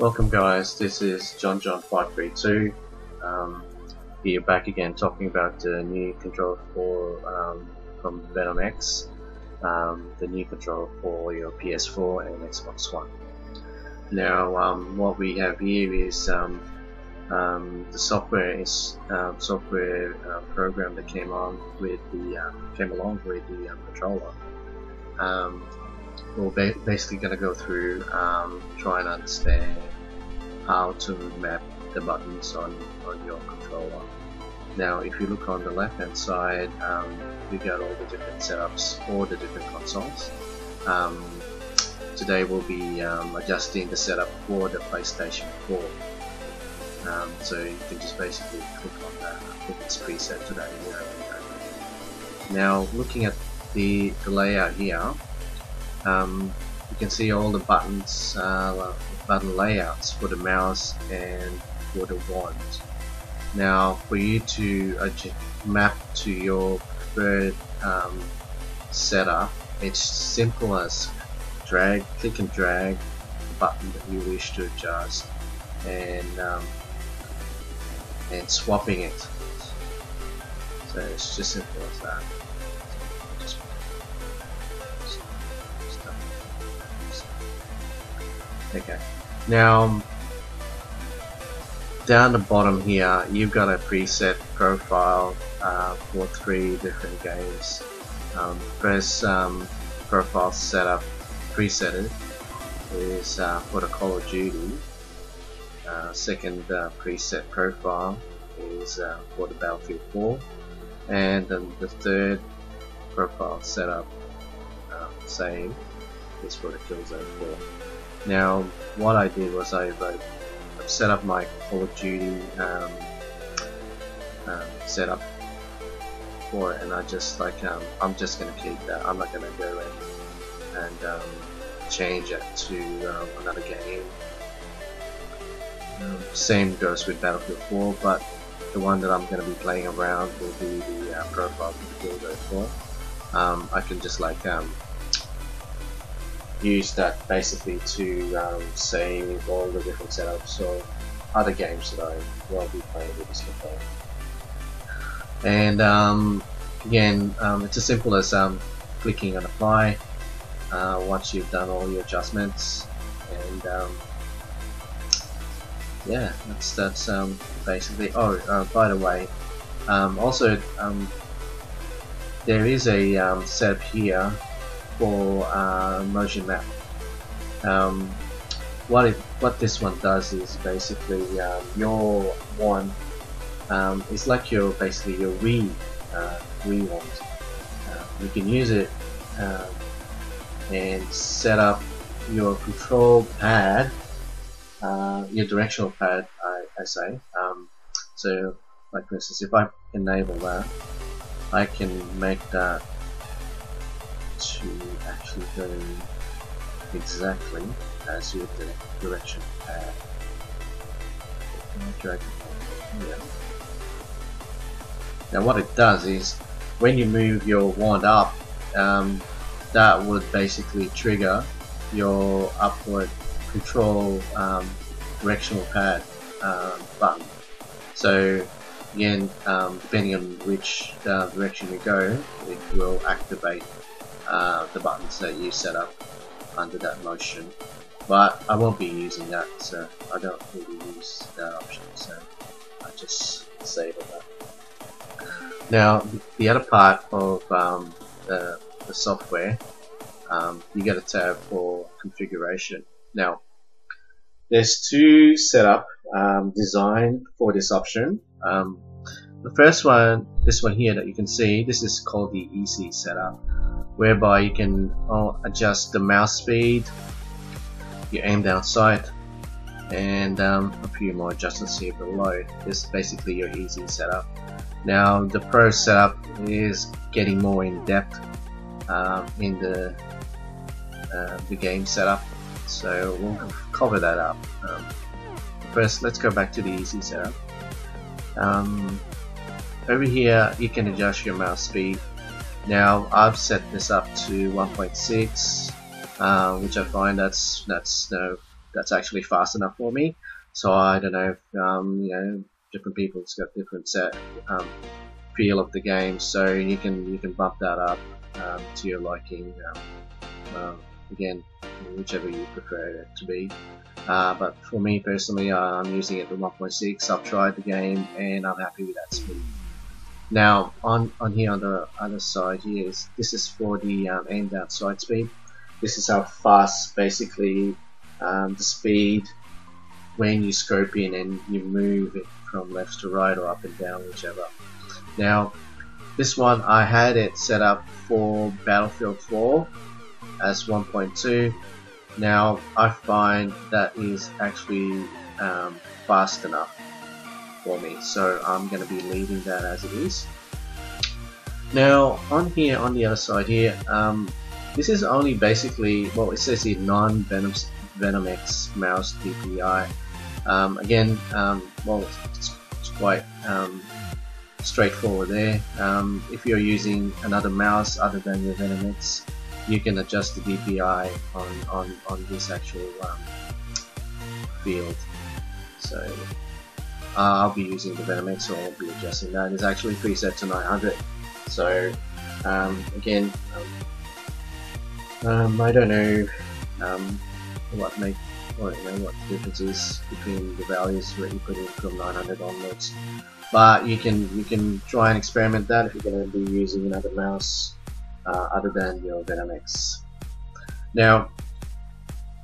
Welcome guys, this is jon-jon 532 here back again talking about the new controller for from Venom X, the new controller for your PS4 and Xbox One. Now what we have here is the software program that came along with the controller. We're basically going to go through try and understand how to map the buttons on your controller. Now if you look on the left hand side, we got all the different setups for the different consoles. Today we'll be adjusting the setup for the PlayStation 4. So you can just basically click on that. I think it's preset today. Now looking at the layout here, you can see all the buttons, button layouts for the mouse and for the wand. Now for you to map to your preferred setup, it's simple as click and drag the button that you wish to adjust and swapping it. So it's just simple as that. Okay, now down the bottom here you've got a preset profile for 3 different games. First profile setup presetted is for the Call of Duty. Second preset profile is for the Battlefield 4, and then the third profile setup same is for the Killzone 4. Now what I did was I've set up my Call of Duty setup for it, and I just I'm just gonna keep that. I'm not gonna go and change it to another game. Same goes with Battlefield 4, but the one that I'm gonna be playing around will be the profile for the Killzone 4. I can just use that basically to save all the different setups or other games that I will be playing with this controller. And again, it's as simple as clicking on apply once you've done all your adjustments, and yeah, that's basically. By the way, also there is a setup here for motion map. What this one does is basically your wand is like basically your Wii wand. You can use it and set up your control pad, your directional pad, I say. So like for instance, if I enable that, I can make that to actually go exactly as your direction pad. Drag it here. Now what it does is when you move your wand up, that would basically trigger your upward control directional pad button. So again, depending on which direction you go, it will activate the buttons that you set up under that motion. But I won't be using that, so I don't really use that option, so I just disable that. Now the other part of the software, you get a tab for configuration. Now there's 2 setup designed for this option. The first one, this one here that you can see, this is called the easy setup, whereby you can adjust the mouse speed, your aim down sight, and a few more adjustments here below. This is basically your easy setup. Now the pro setup is getting more in depth in the game setup, so we'll cover that up. First, let's go back to the easy setup. Over here you can adjust your mouse speed. Now I've set this up to 1.6, which I find that's that's actually fast enough for me. So I don't know if you know, different people's got different set feel of the game, so you can bump that up to your liking. Again, whichever you prefer it to be. But for me personally, I'm using it with 1.6. I've tried the game and I'm happy with that speed. Now on here on the other side here this is for the aim down sight speed. This is how fast basically the speed when you scope in and you move it from left to right or up and down, whichever. Now this one I had it set up for Battlefield 4 as 1.2. Now I find that is actually fast enough for me, so I'm going to be leaving that as it is. Now on here on the other side here, this is only basically, well, it says here Venom X mouse DPI. Again, well, it's quite straightforward there. If you're using another mouse other than your Venom X, you can adjust the DPI on this actual field. So I'll be using the Venom X, so I'll be adjusting that. It's actually preset to 900. So again, I don't know what the difference is between the values that you put in from 900 onwards, but you can try and experiment that if you're going to be using another mouse other than your Venom X. Now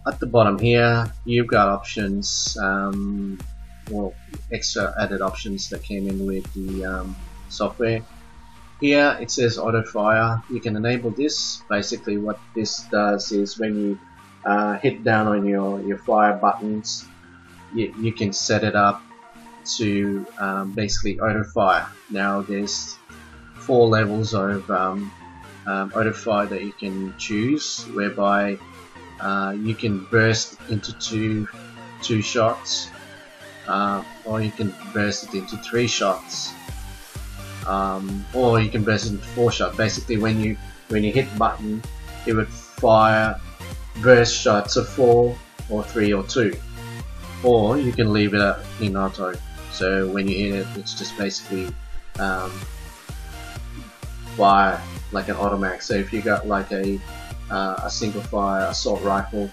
at the bottom here you've got options, well, extra added options that came in with the software. Here it says auto fire. You can enable this. Basically what this does is when you hit down on your fire buttons, you can set it up to basically auto fire. Now there's 4 levels of auto fire that you can choose, whereby you can burst into two shots, or you can burst it into 3 shots, or you can burst it into 4 shots. Basically when you hit button, it would fire burst shots of 4 or 3 or 2, or you can leave it in auto. So when you hit it, it's just basically fire like an automatic. So if you got like a single fire assault rifle,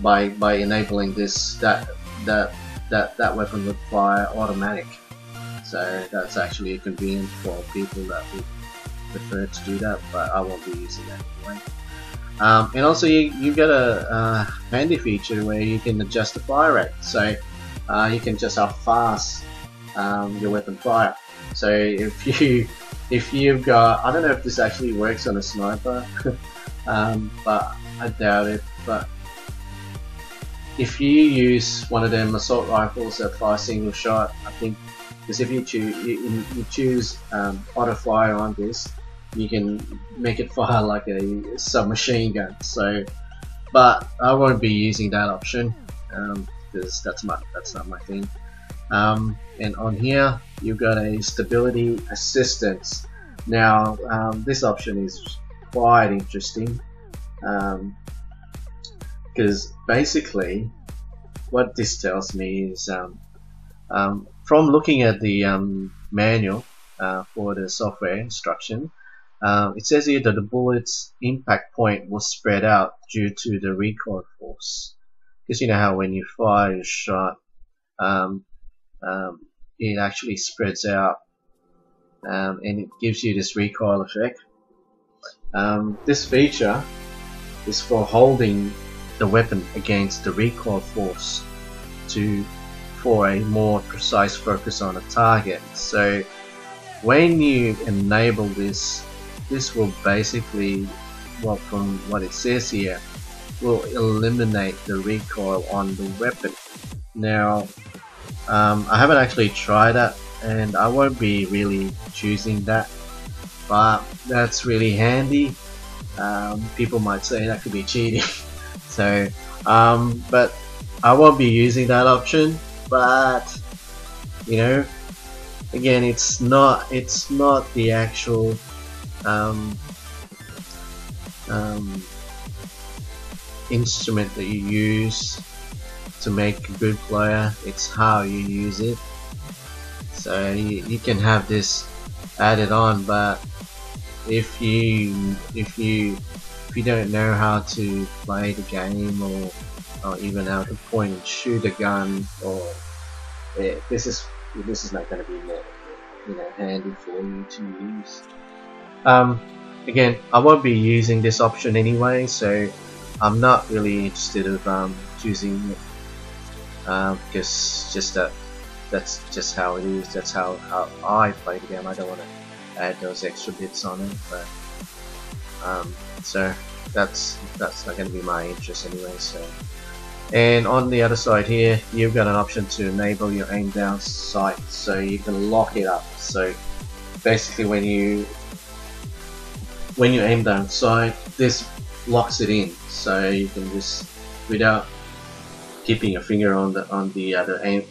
by enabling this, that weapon would fire automatic. So that's actually convenient for people that would prefer to do that, but I won't be using that anyway. And also you get a handy feature where you can adjust the fire rate, so you can adjust how fast your weapon fire. So if you've got, I don't know if this actually works on a sniper, but I doubt it, but if you use one of them assault rifles that fire single shot, I think, because if you choose auto fire on this, you can make it fire like a submachine gun. So, but I won't be using that option because that's not my thing. And on here you've got a stability assistance. Now this option is quite interesting because basically what this tells me is from looking at the manual for the software instruction, it says here that the bullet's impact point will spread out due to the recoil force. Because you know how when you fire a shot, it actually spreads out and it gives you this recoil effect. This feature is for holding the weapon against the recoil force for a more precise focus on a target. So when you enable this will basically, well, from what it says here, will eliminate the recoil on the weapon. Now I haven't actually tried that and I won't be really choosing that, but that's really handy. People might say that could be cheating. So but I won't be using that option. But you know, again, it's not the actual instrument that you use to make a good player, it's how you use it. So you can have this added on, but if you don't know how to play the game, or even how to point and shoot a gun, or this is not going to be handy for you to use. Again, I won't be using this option anyway, so I'm not really interested in choosing it, because that's just how it is. That's how I play the game. I don't want to add those extra bits on it, but so that's not going to be my interest anyway. So, and on the other side here, you've got an option to enable your aim down sight, so you can lock it up. So basically, when you aim down sight, this locks it in, so you can just, without keeping your finger on the other aim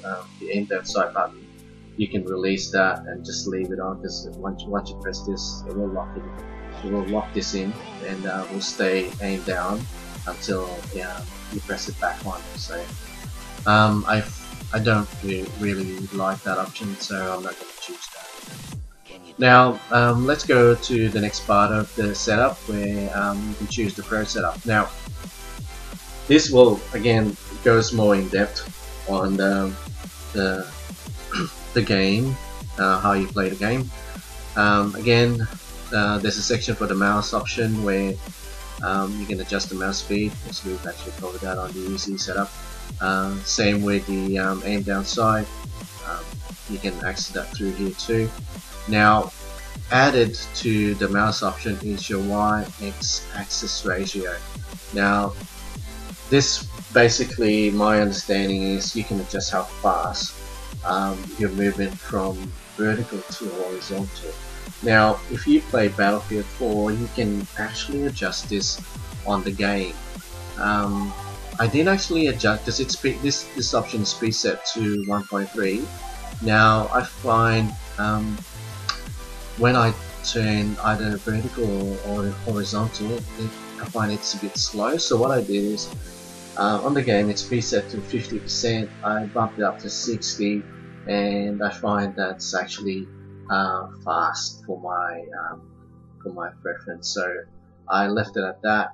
down sight button, you can release that and just leave it on, because once you press this, it will lock this in, and will stay aimed down until you press it back on. So I don't really like that option, so I'm not going to choose that. Now let's go to the next part of the setup, where you can choose the Pro setup. Now this will again goes more in depth on the game, how you play the game. Again, there's a section for the mouse option where you can adjust the mouse speed, so we've actually covered that on the easy setup. Same with the aim down sight, you can access that through here too. Now, added to the mouse option is your Y-X axis ratio. Now, this basically, my understanding is you can adjust how fast your movement from vertical to horizontal. Now, if you play Battlefield 4, you can actually adjust this on the game. I did actually adjust, because this option is preset to 1.3. Now, I find when I turn either vertical or horizontal, I find it's a bit slow. So what I did is, on the game it's preset to 50%, I bumped it up to 60, and I find that's actually fast for my preference, so I left it at that.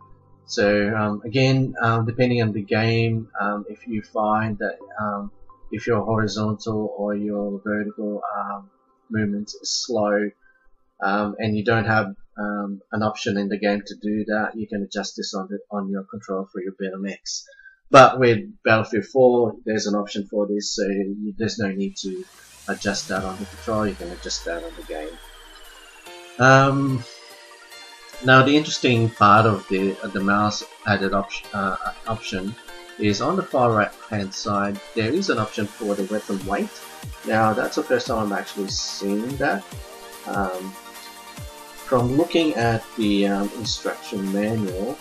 So again, depending on the game, if you find that if your horizontal or your vertical movement is slow, and you don't have an option in the game to do that, you can adjust this on your control for your Venom X. But with Battlefield 4, there's an option for this, so there's no need to adjust that on the control. You can adjust that on the game. Now, the interesting part of the mouse added option is on the far right hand side. There is an option for the weapon weight. Now, that's the first time I'm actually seeing that. From looking at the instruction manual,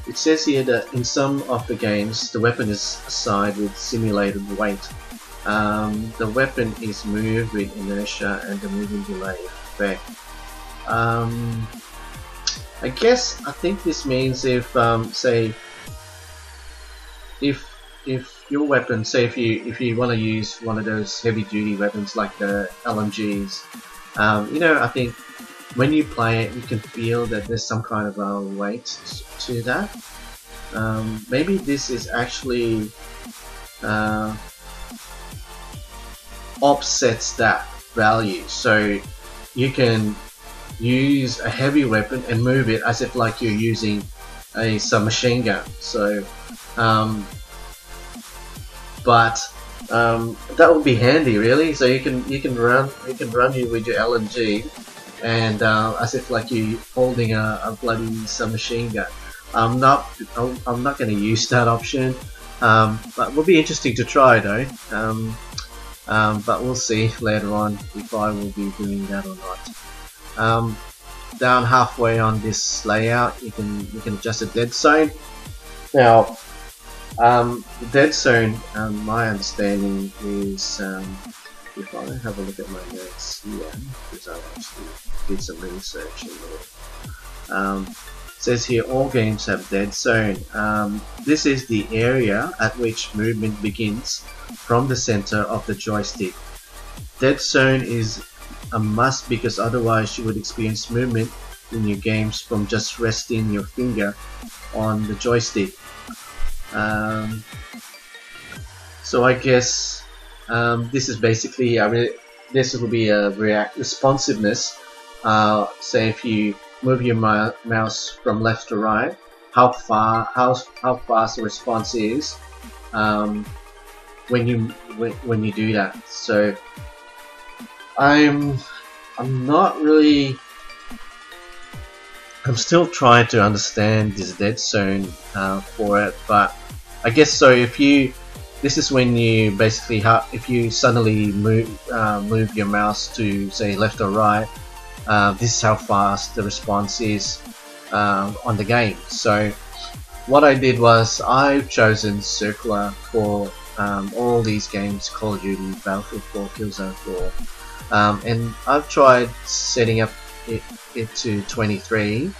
it says here that in some of the games the weapon is assigned with simulated weight. The weapon is moved with inertia and the moving delay effect. I think this means if say if your weapon, say if you want to use one of those heavy duty weapons like the LMGs, I think when you play it, you can feel that there's some kind of weight to that. Maybe this is actually offsets that value, so you can use a heavy weapon and move it as if like you're using a submachine gun. So, but that would be handy, really. So you can run you with your LMG, and as if like you holding a bloody submachine gun. I'm not going to use that option, but it will be interesting to try though. But we'll see later on if I will be doing that or not. Down halfway on this layout, you can adjust the dead zone. Now, the dead zone, my understanding is, if I have a look at my notes here, because I actually did some research in there. says here all games have dead zone. This is the area at which movement begins from the center of the joystick. Dead zone is a must because otherwise you would experience movement in your games from just resting your finger on the joystick. So I guess this is basically this will be a responsiveness. Say if you move your mouse from left to right, how fast the response is when you do that. So I'm not really. I'm still trying to understand this dead zone for it, but I guess so. This is when you basically if you suddenly move your mouse to say left or right, this is how fast the response is on the game. So what I did was I've chosen circular for all these games: Call of Duty, Battlefield 4, Killzone 4, and I've tried setting up it to 23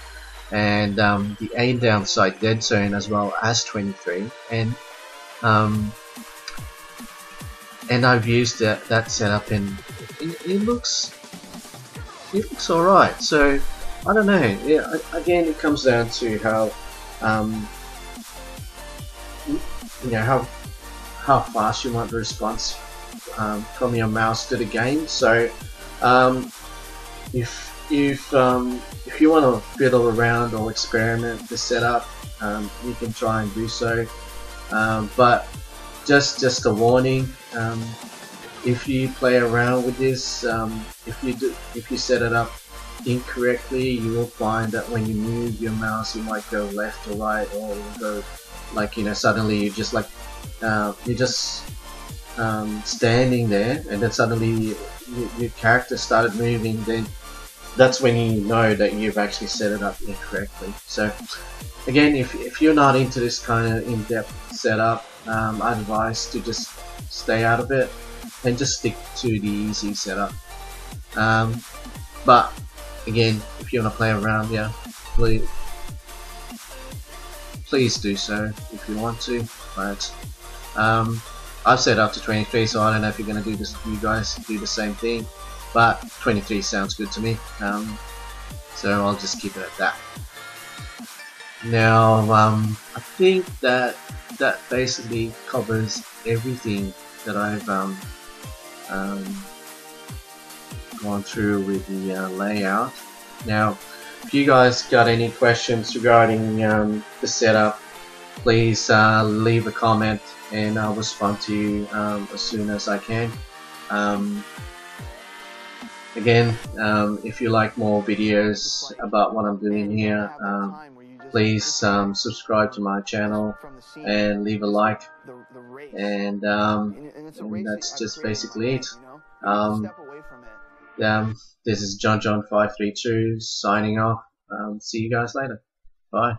and the aim down sight dead zone as well as 23, and I've used that setup, and it looks alright. So I don't know. Yeah, again, it comes down to how how fast you want the response from your mouse to the game. So if you want to fiddle around or experiment the setup, you can try and do so. But just a warning: if you play around with this, if you set it up incorrectly, you will find that when you move your mouse, it might go left or right, or it will go like, suddenly you're just like standing there, and then suddenly your character started moving. Then that's when you know that you've actually set it up incorrectly. So again, if you're not into this kind of in-depth setup, I'd advise to just stay out of it and just stick to the easy setup. But again, if you want to play around, yeah, please do so if you want to. But I've set up to 23, so I don't know if you're going to do this. You guys do the same thing, but 23 sounds good to me. So I'll just keep it at that. Now, I think that basically covers everything that I've gone through with the layout. Now, if you guys got any questions regarding the setup, please leave a comment and I'll respond to you as soon as I can. Again, if you like more videos about what I'm doing here, please subscribe to my channel and leave a like, and that's just basically it. This is jon-jon 532 signing off. See you guys later. Bye.